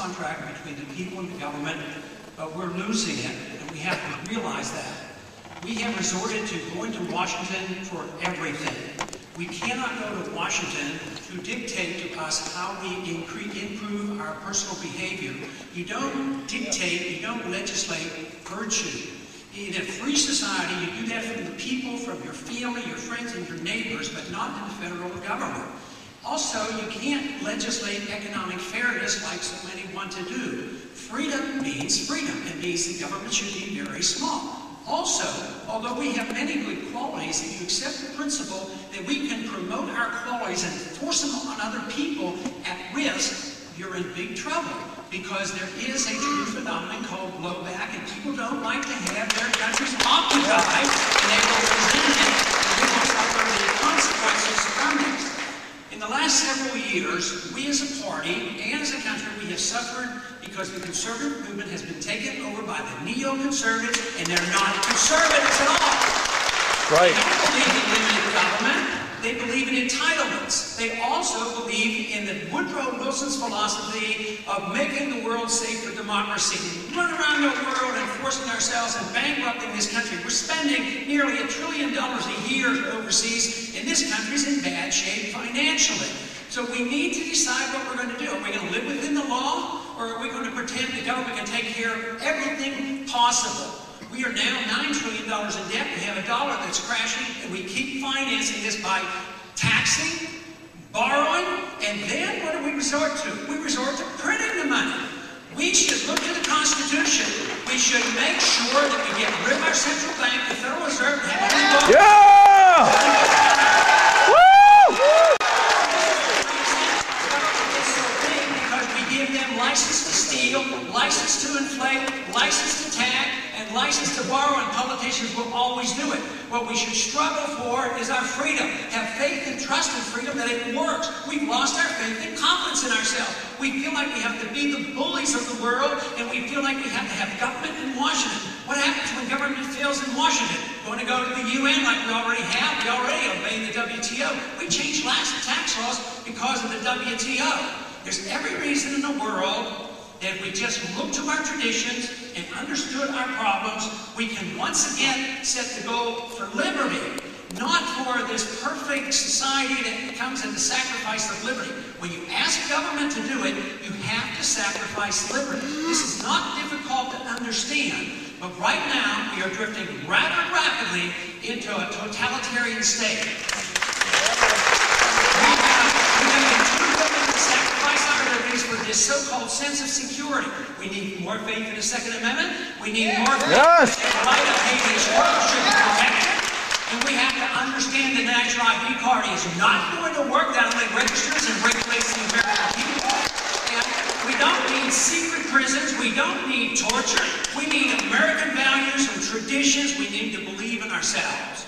contract between the people and the government, but we're losing it, and we have to realize that. We have resorted to going to Washington for everything. We cannot go to Washington to dictate to us how we improve our personal behavior. You don't dictate, you don't legislate virtue. In a free society, you do that from the people, from your family, your friends, and your neighbors, but not in the federal government. Also, you can't legislate economic fairness like so many want to do. Freedom means freedom. It means the government should be very small. Also, although we have many good qualities, if you accept the principle that we can promote our qualities and force them on other people at risk, you're in big trouble. Because there is a true phenomenon called blowback, and people don't like to have their countries occupied, and they will resent it, and they will suffer the consequences from it. In the last several years, we as a party and as a country, we have suffered because the conservative movement has been taken over by the neo-conservatives, and they're not conservatives at all. Right. They don't believe in limited government. They believe in entitlements. They also believe in the Woodrow Wilson's philosophy of making the world safe for democracy. We run around the world and forcing ourselves and bankrupting this country. We're spending nearly $1 trillion a year overseas, and this country's in bad shape financially. So we need to decide what we're going to do. Are we going to live within the law, or are we going to pretend the government can take care of everything possible? We are now $9 trillion in debt. We have a dollar that's crashing, and we keep financing this by taxing, borrowing, and then what do we resort to? We resort to printing the money. We should look to the Constitution. We should make sure that we get rid of our central bank, the Federal Reserve, and have everybody. Yeah! Woo! It's so big because we give them license to steal, license to inflate, license to tag, and license to borrow, and politicians will always do it. What we should struggle for is our freedom. Have faith and trust in freedom that it works. We've lost our faith and confidence in ourselves. We feel like we have to be the bullies of the world, and we feel like we have to have government in Washington. What happens when government fails in Washington? Going to go to the UN like we already have? We already obey the WTO. We changed tax laws because of the WTO. There's every reason in the world that if we just look to our traditions and understood our problems, we can once again set the goal for liberty, not for this perfect society that comes at the sacrifice of liberty. When you ask government to do it, you have to sacrifice liberty. This is not difficult to understand, but right now we are drifting rather rapidly into a totalitarian state. We have been too willing to sacrifice our liberties for this so-called sense of security. We need more faith in the Second Amendment. We need more faith that the right of habeas corpus should be protected. And we have to understand the National ID card is not going to work. That only registers and regulates the American people. And we don't need secret prisons. We don't need torture. We need American values and traditions. We need to believe in ourselves.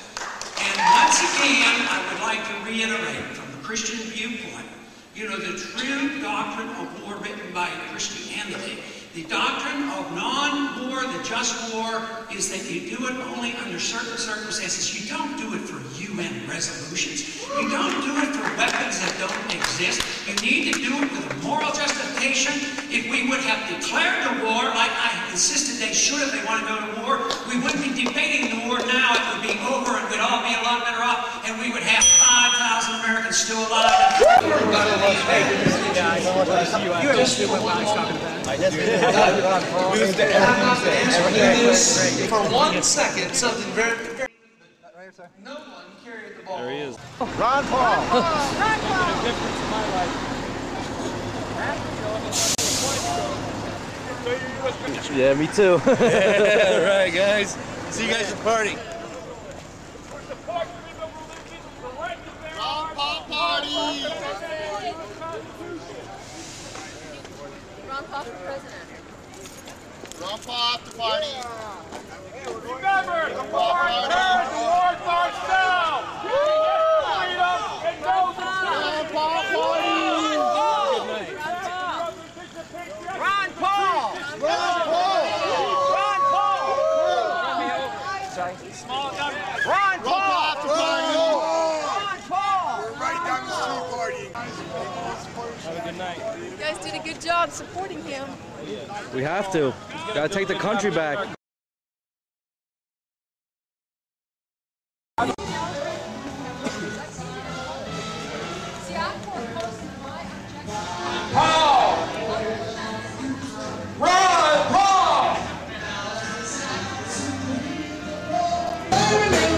And once again, I would like to reiterate from the Christian viewpoint, you know, the true doctrine of war written by Christianity, the doctrine of non-war, the just war, is that you do it only under certain circumstances. You don't do it for UN resolutions. You don't do it for weapons that don't exist. You need to do it with a moral justification. If we would have declared the war like I insisted they should if they want to go to war, we wouldn't be debating the war now. It would be over and we'd all be a lot better off, and we would have 5,000 Americans still alive. You understood what I was talking about. For 1 second, something very, very. No one carried the ball. There he is. Ron Paul. Ron Paul. Yeah, me too. Yeah, right, guys. See you guys at the party. Ron Paul party. Ron Paul for president. Ron Paul at the party. Remember, the war turns, the war starts now. Freedom and no Ron Paul party. Ron Paul. Ron Paul. Ron Paul. Small government. Ron Paul. At the party. Ron Paul. We're right down the street partying. Have a good night. You guys do did a good job supporting him. We have to. Gotta take the country back. Paul! Ron Paul!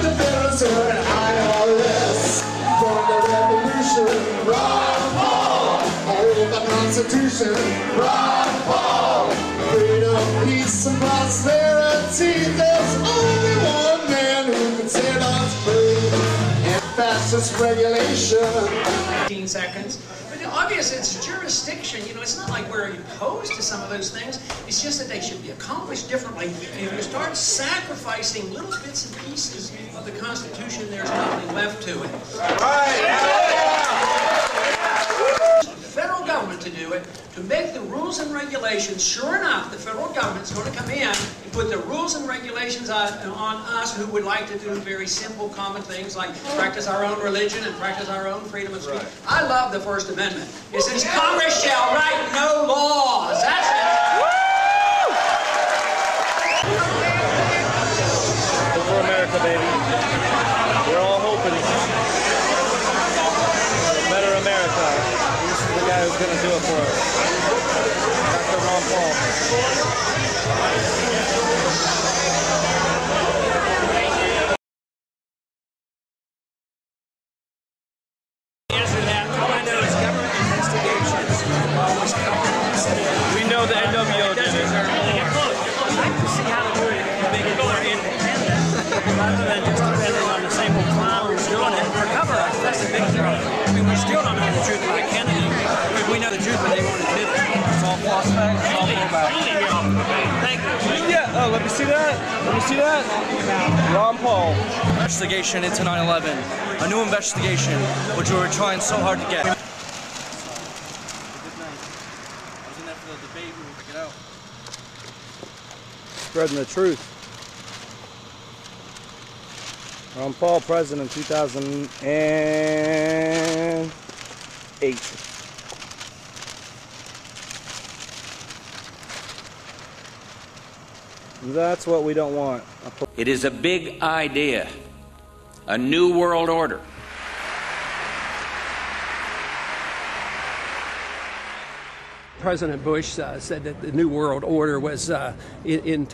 The military IRS for the revolution. Ron Paul, hold the Constitution. Ron Paul, freedom, peace, and prosperity. There's only one man who can set us free. And fascist regulation. 15 seconds. But obviously it's jurisdiction, you know, it's not like we're opposed to some of those things, it's just that they should be accomplished differently. And if you start sacrificing little bits and pieces of the Constitution, there's nothing left to it. The federal government to do it, to make the rules and regulations. Sure enough, the federal government's going to come in and put the rules and regulations on us who would like to do very simple, common things like practice our own religion and practice our own freedom of speech. I love the First Amendment. It says Congress shall write no laws. That's it. For America, baby. We're all hoping for a better America. This is the guy who's going to do it for us. Dr. Ron Paul. We know the NWO did it. Rather than just depending on the same old clown who's doing it for cover up. That's the big thing. I mean, we still don't know the truth about Kennedy. We know the truth, but they won't admit it. It's all false facts. It's all fullback. Thank you. Yeah. Oh, let me see that. Let me see that. Ron Paul. Investigation into 9/11. A new investigation, which we were trying so hard to get. Spreading the truth. Ron Paul, president, 2008. That's what we don't want. It is a big idea, a new world order. President Bush said that the New World Order was in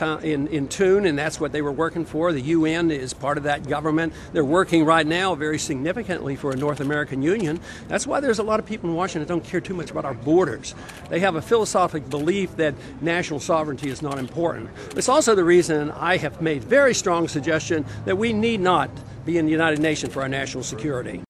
tune, and that's what they were working for. The UN is part of that government. They're working right now very significantly for a North American Union. That's why there's a lot of people in Washington that don't care too much about our borders. They have a philosophical belief that national sovereignty is not important. It's also the reason I have made very strong suggestion that we need not be in the United Nations for our national security.